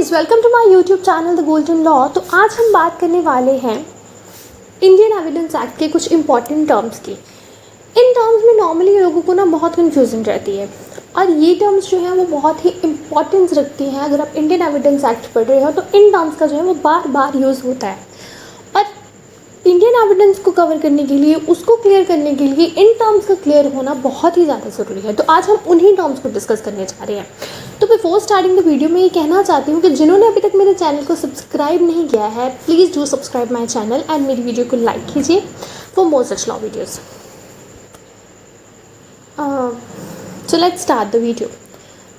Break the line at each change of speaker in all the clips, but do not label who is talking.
Guys, welcome to my YouTube channel the golden law. तो आज हम बात करने वाले हैं इंडियन एविडेंस एक्ट के कुछ इंपॉर्टेंट टर्म्स की। इन टर्म्स में नॉर्मली लोगों को बहुत कन्फ्यूजन रहती है और ये टर्म्स जो हैं वो बहुत ही इंपॉर्टेंस रखती हैं। अगर आप इंडियन एविडेंस एक्ट पढ़ रहे हो तो इन टर्म्स का जो है वो बार बार यूज़ होता है और इंडियन एविडेंस को कवर करने के लिए, उसको क्लियर करने के लिए इन टर्म्स का क्लियर होना बहुत ही ज़्यादा ज़रूरी है। तो आज हम उन्हीं टर्म्स को डिस्कस करने जा रहे हैं। तो बिफोर स्टार्टिंग द वीडियो में ये कहना चाहती हूँ कि जिन्होंने अभी तक मेरे चैनल को सब्सक्राइब नहीं किया है, please do subscribe my channel and मेरी वीडियो को लाइक कीजिए for more such law videos. So let's start the video.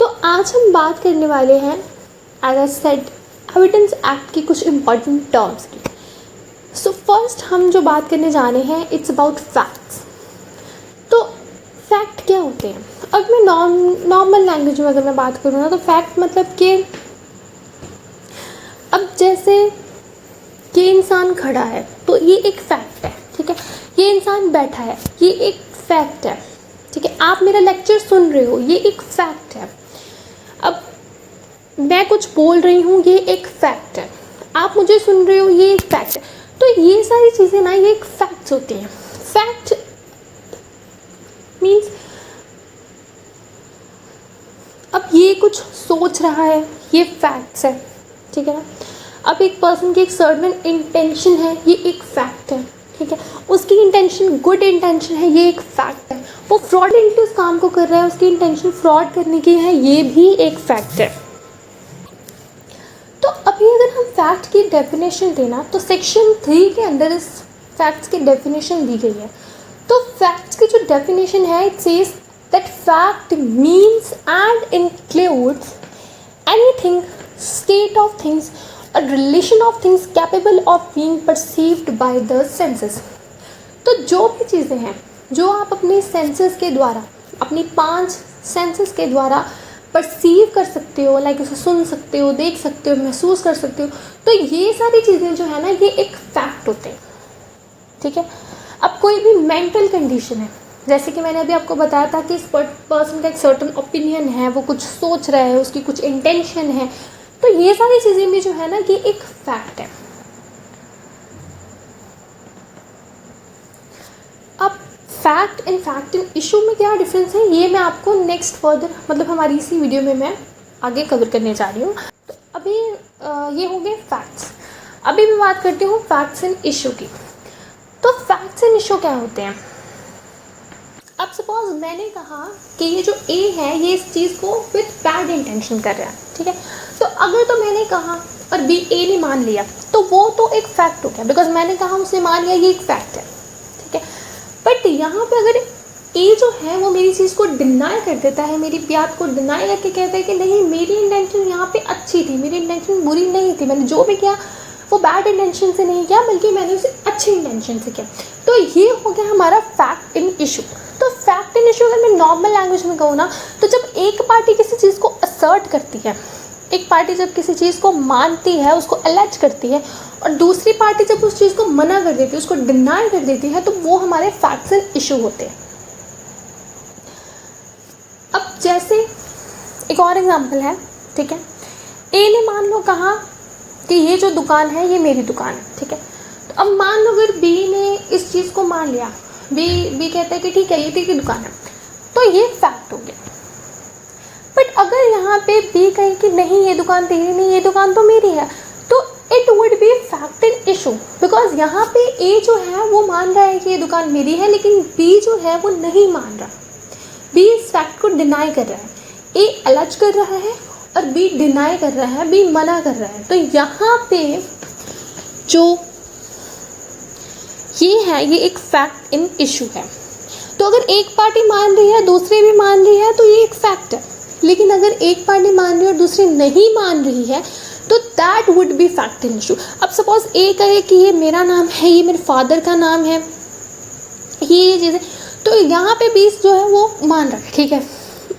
तो आज हम बात करने वाले हैं as I said evidence act की कुछ इंपॉर्टेंट टर्म्स की। सो फर्स्ट हम जो बात करने जा रहे हैं इट्स अबाउट फैक्ट्स। तो फैक्ट क्या होते हैं? अब मैं नॉर्मल लैंग्वेज में अगर मैं बात करूँ ना तो फैक्ट मतलब कि अब जैसे ये इंसान खड़ा है तो ये एक फैक्ट है, ठीक है। ये इंसान बैठा है, ये एक फैक्ट है, ठीक है। आप मेरा लेक्चर सुन रहे हो, ये एक फैक्ट है। अब मैं कुछ बोल रही हूँ, ये एक फैक्ट है। आप मुझे सुन रहे हो, ये एक फैक्ट है। तो ये सारी चीज़ें ना ये एक फैक्ट्स होती हैं। फैक्ट मीन्स अब ये कुछ सोच रहा है, ये फैक्ट्स है, ठीक है ना। अब एक पर्सन की एक सर्टेन इंटेंशन है, ये एक फैक्ट है, ठीक है। उसकी इंटेंशन गुड इंटेंशन है, ये एक फैक्ट है। वो फ्रॉडलेंटली उस काम को कर रहा है, उसकी इंटेंशन फ्रॉड करने की है, ये भी एक फैक्ट है। तो अभी अगर हम फैक्ट की डेफिनेशन देना तो सेक्शन 3 के अंदर इस फैक्ट्स की डेफिनेशन दी गई है। तो फैक्ट्स की जो डेफिनेशन है it says that fact means and includes anything, state of things और relation of things capable of being perceived by the senses. तो जो भी चीज़ें हैं जो आप अपने सेंसेस के द्वारा, अपनी 5 सेंसेस के द्वारा परसीव कर सकते हो, लाइक उसे सुन सकते हो, देख सकते हो, महसूस कर सकते हो, तो ये सारी चीज़ें जो है ना ये एक फैक्ट होते हैं, ठीक है। अब कोई भी मेंटल कंडीशन है, जैसे कि मैंने अभी आपको बताया था कि इस पर्सन का एक सर्टेन ओपिनियन है, वो कुछ सोच रहा है, उसकी कुछ इंटेंशन है, तो ये सारी चीज़ें भी जो है ना ये एक फैक्ट है। अब फैक्ट इन इशू में क्या डिफरेंस है ये मैं आपको नेक्स्ट फर्दर मतलब हमारी इसी वीडियो में मैं आगे कवर करने जा रही हूँ। तो अभी ये हो गए फैक्ट्स। अभी मैं बात करती हूँ फैक्ट्स इन इशू की। तो फैक्ट्स इन इशू क्या होते हैं? अब सपोज मैंने कहा कि ये जो ए है ये इस चीज़ को विथ बैड इंटेंशन कर रहा है, ठीक है। तो अगर तो मैंने कहा और बी ए ने मान लिया तो वो तो एक फैक्ट हो गया, बिकॉज मैंने कहा उसने मान लिया, ये एक फैक्ट है, ठीक है। बट यहाँ पे अगर ए जो है वो मेरी चीज़ को डिनाई कर देता है, मेरी बात को डिनाई करके कहता है कि नहीं मेरी इंटेंशन यहाँ पे अच्छी थी, मेरी इंटेंशन बुरी नहीं थी, मैंने जो भी किया वो बैड इंटेंशन से नहीं किया बल्कि मैंने उसे अच्छी इंटेंशन से किया, तो ये हो गया हमारा फैक्ट इन इशू। तो फैक्ट इन इशू अगर मैं नॉर्मल लैंग्वेज में कहूँ ना तो जब एक पार्टी किसी चीज़ को असर्ट करती है, एक पार्टी जब किसी चीज़ को मानती है, उसको एलेज करती है, और दूसरी पार्टी जब उस चीज़ को मना कर देती है, उसको डिनाई कर देती है, तो वो हमारे फैक्ट्स एंड इशू होते हैं। अब जैसे एक और एग्जांपल है, ठीक है। ए ने मान लो कहा कि ये जो दुकान है ये मेरी दुकान है, ठीक है। तो अब मान लो अगर बी ने इस चीज़ को मान लिया, बी कहता है कि ठीक है ये तेरी दुकान है, तो ये फैक्ट हो गया। बट अगर यहाँ पे बी कहे कि नहीं ये दुकान तेरी नहीं, ये दुकान तो मेरी है, तो it would be fact in issue, because यहाँ पे ए जो है वो मान रहा है कि ये दुकान मेरी है, लेकिन बी जो है वो नहीं मान रहा। बी इस फैक्ट को डिनाई कर रहा है, ए अलज कर रहा है और बी डिनाई कर रहा है, बी मना कर रहा है। तो यहाँ पे जो ये है ये एक फैक्ट इन इशू है। तो अगर एक पार्टी मान रही है, दूसरी भी मान रही है, तो ये एक फैक्ट है। लेकिन अगर एक पार्टी मान रही है और दूसरी नहीं मान रही है तो that would be fact in issue. अब सपोज ए कहे कि ये मेरा नाम है, ये मेरे फादर का नाम है, ये चीज़ें, तो यहाँ पे बी जो है वो मान रहा है, ठीक है।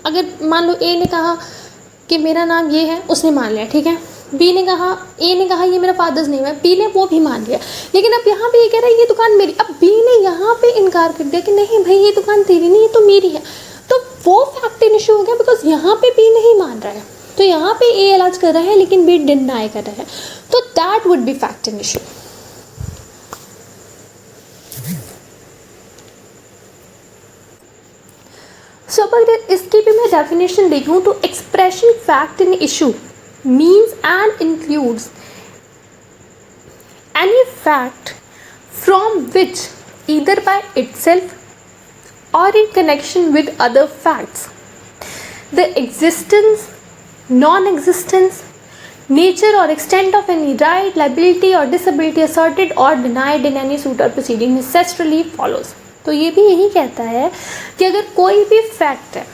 अगर मान लो ए ने कहा कि मेरा नाम ये है, उसने मान लिया, ठीक है। बी ने कहा, ए ने कहा ये मेरा फादर्स नेम है, बी ने वो भी मान लिया, लेकिन अब यहाँ पे ये कह रहा है ये दुकान मेरी। अब बी ने यहाँ पे इनकार कर दिया कि नहीं भाई ये दुकान तेरी नहीं, ये तो मेरी है, तो वो फैक्ट इन इशू हो गया, बिकॉज यहाँ पे बी नहीं मान रहा है। तो यहाँ पे ए इलाज कर रहा है लेकिन बी डिनाई कर रहा है, तो that would be fact and issue. So अगर इसकी भी मैं डेफिनेशन देखूँ तो expression fact in issue means and includes any fact from which either by itself or in connection with other facts, the existence, non-existence, nature or extent of any right, liability or disability asserted or denied in any suit or proceeding necessarily follows। तो ये भी यही कहता है कि अगर कोई भी फैक्ट है,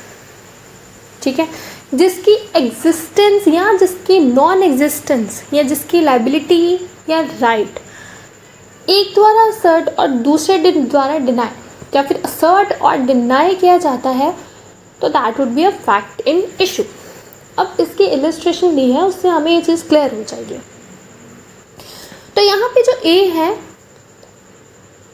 ठीक है, जिसकी एग्जिस्टेंस या जिसकी नॉन एग्जिस्टेंस या जिसकी लाइबिलिटी या राइट एक द्वारा असर्ट और दूसरे द्वारा डिनाई या फिर असर्ट और डिनाई किया जाता है, तो that would be a fact in issue. अब इसकी इलस्ट्रेशन दी है, उससे हमें ये चीज़ क्लियर हो जाएगी। तो यहाँ पे जो ए है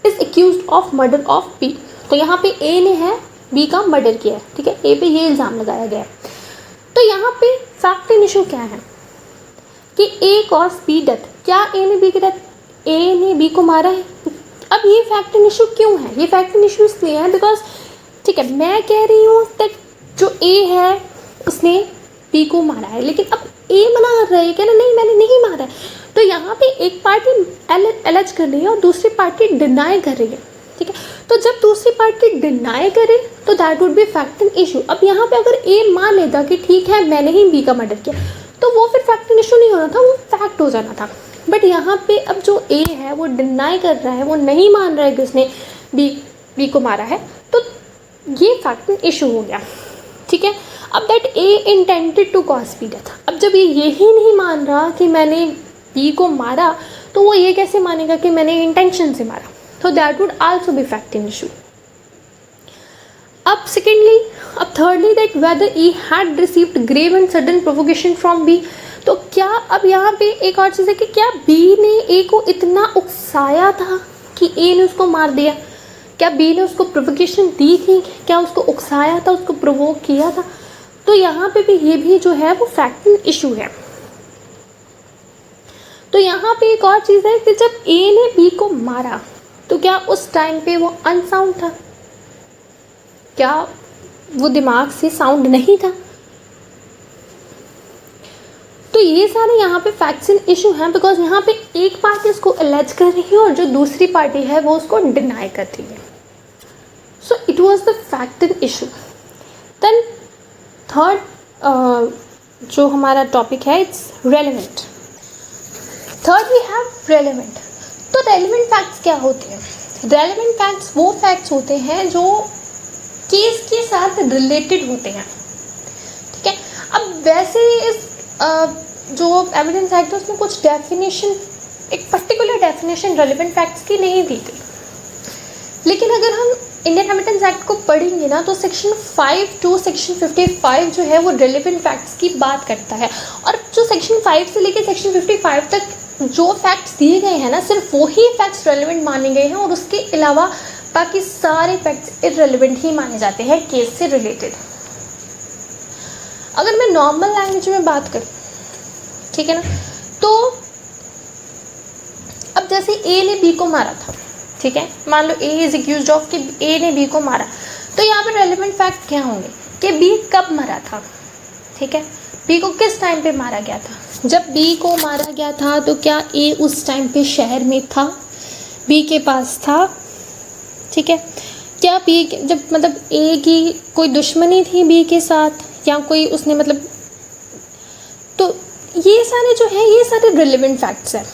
is accused of murder of B, तो यहाँ पे ए ने है बी का मर्डर किया है, ठीक है, ए पे ये इल्ज़ाम लगाया गया है। तो यहाँ पे फैक्ट इन इशू क्या है कि ए कॉज बी डेथ, क्या ए ने बी की डेथ, ए ने बी को मारा है। अब ये फैक्ट इन इशू क्यों है, ये फैक्ट इन इशू इसलिए है बिकॉज, ठीक है, मैं कह रही हूँ दैट जो ए है उसने बी को मारा है, लेकिन अब ए मना कर रहा है, कह रहा नहीं मैंने नहीं मारा है। तो यहाँ पे एक पार्टी एलिज कर रही है और दूसरी पार्टी डिनाई कर रही है, ठीक है। तो जब दूसरी पार्टी डिनाई करे तो that would be fact in issue. अब यहाँ पे अगर ए मान लेता कि ठीक है मैंने ही बी का मर्डर किया, तो वो फिर फैक्ट इन इशू नहीं होना था, वो फैक्ट हो जाना था। बट यहाँ पे अब जो ए है वो डिनाई कर रहा है, वो नहीं मान रहा है कि उसने बी को मारा है, तो ये फैक्ट इन इशू हो गया, ठीक है। अब that A intended to cause B death, अब जब ये यही नहीं मान रहा कि मैंने बी को मारा, तो वो ये कैसे मानेगा कि मैंने इंटेंशन से मारा, तो that would also be fact in issue. अब सेकेंडली, अब thirdly that whether E had received grave and sudden provocation from B, तो क्या अब यहाँ पे एक और चीज़ है कि क्या बी ने ए को इतना उकसाया था कि ए ने उसको मार दिया, क्या बी ने उसको प्रोवोकेशन दी थी, क्या उसको उकसाया था, उसको प्रोवोक किया था, तो यहाँ पे भी ये भी जो है वो फैक्ट इन इशू है। तो यहाँ पे एक और चीज़ है कि जब ए ने बी को मारा तो क्या उस टाइम पे वो अनसाउंड था, क्या वो दिमाग से साउंड नहीं था, तो ये सारे यहाँ पे फैक्ट्स इन इशू हैं बिकॉज यहाँ पे एक पार्टी उसको एलेज कर रही है और जो दूसरी पार्टी है वो उसको डिनाई कर रही है। So it was the fact in issue. Then third जो हमारा टॉपिक है it's relevant. Third we have relevant. तो रेलेवेंट फैक्ट्स क्या होते हैं? रेलेवेंट फैक्ट्स वो फैक्ट्स होते हैं जो केस के साथ रिलेटेड होते हैं, ठीक है। अब वैसे इस जो एविडेंस एक्ट है उसमें कुछ डेफिनेशन, एक पर्टिकुलर डेफिनेशन रेलेवेंट फैक्ट्स की नहीं दी गई, लेकिन अगर हम इंडियन एविडेंस एक्ट को पढ़ेंगे ना तो सेक्शन 5 टू सेक्शन 55 जो है वो रेलेवेंट फैक्ट्स की बात करता है, और जो सेक्शन 5 से लेकर सेक्शन 55 तक जो फैक्ट्स दिए गए हैं ना, सिर्फ वही फैक्ट्स रेलेवेंट माने गए हैं और उसके अलावा बाकी सारे फैक्ट्स इररेलेवेंट ही माने जाते हैं केस से रिलेटेड। अगर मैं नॉर्मल लैंग्वेज में बात करूँ, ठीक है ना, तो अब जैसे ए ने बी को मारा था, ठीक है, मान लो ए इज एक्यूज्ड ऑफ कि ए ने बी को मारा, तो यहाँ पर रेलेवेंट फैक्ट क्या होंगे कि बी कब मरा था, ठीक है, बी को किस टाइम पे मारा गया था। जब बी को मारा गया था तो क्या ए उस टाइम पे शहर में था, बी के पास था, ठीक है, क्या बी जब मतलब ए की कोई दुश्मनी थी बी के साथ या कोई उसने मतलब, तो ये सारे जो है ये सारे रिलेवेंट फैक्ट्स हैं।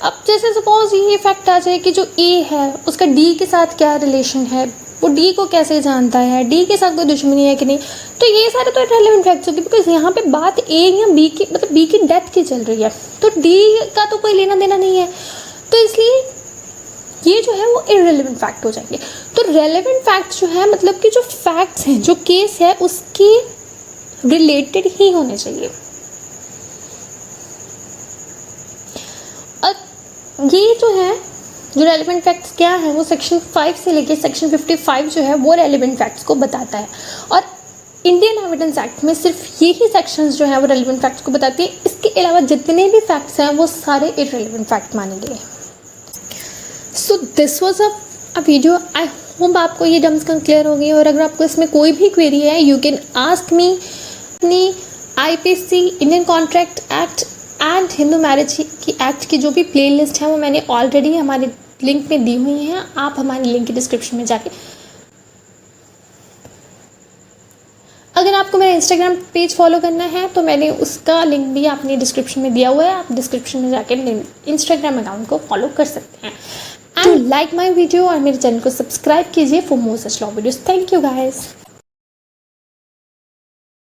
अब जैसे सपोज ये फैक्ट आ जाए कि जो ए है उसका डी के साथ क्या रिलेशन है, वो डी को कैसे जानता है, डी के साथ कोई दुश्मनी है कि नहीं, तो ये सारे तो रेलेवेंट फैक्ट्स होते हैं बिकॉज यहाँ पे बात ए या बी की मतलब बी की डेथ की चल रही है, तो डी का तो कोई लेना देना नहीं है, तो इसलिए ये जो है वो इररेलेवेंट फैक्ट हो जाएंगे। तो रेलेवेंट फैक्ट्स जो है मतलब कि जो फैक्ट्स हैं, जो केस है उसके रिलेटेड ही होने चाहिए। और ये जो है जो रेलेवेंट फैक्ट्स क्या है वो सेक्शन 5 से लेके सेक्शन 55 जो है वो रेलेवेंट फैक्ट्स को बताता है। और इंडियन एविडेंस एक्ट में सिर्फ यही सेक्शंस जो हैं वो रेलिवेंट फैक्ट्स को बताती है। इसके अलावा जितने भी फैक्ट्स हैं वो सारे इररेलेवेंट फैक्ट मानेंगे। So this was a video. I hope आपको ये टर्म्स क्लियर हो गई, और अगर आपको इसमें कोई भी क्वेरी है यू कैन आस्क मी। अपनी IPC, Indian contract act and Hindu marriage की एक्ट की जो भी प्ले लिस्ट है वो मैंने ऑलरेडी हमारे लिंक में दी हुई हैं। आप हमारे लिंक की डिस्क्रिप्शन में जाके, अगर आपको मेरा इंस्टाग्राम पेज फॉलो करना है तो मैंने उसका लिंक भी अपनी डिस्क्रिप्शन में दिया हुआ है। आप डिस्क्रिप्शन में जाके इंस्टाग्राम अकाउंट को फॉलो कर सकते हैं। एंड लाइक माई वीडियो और मेरे चैनल को सब्सक्राइब कीजिए for more such law videos. Thank you guys.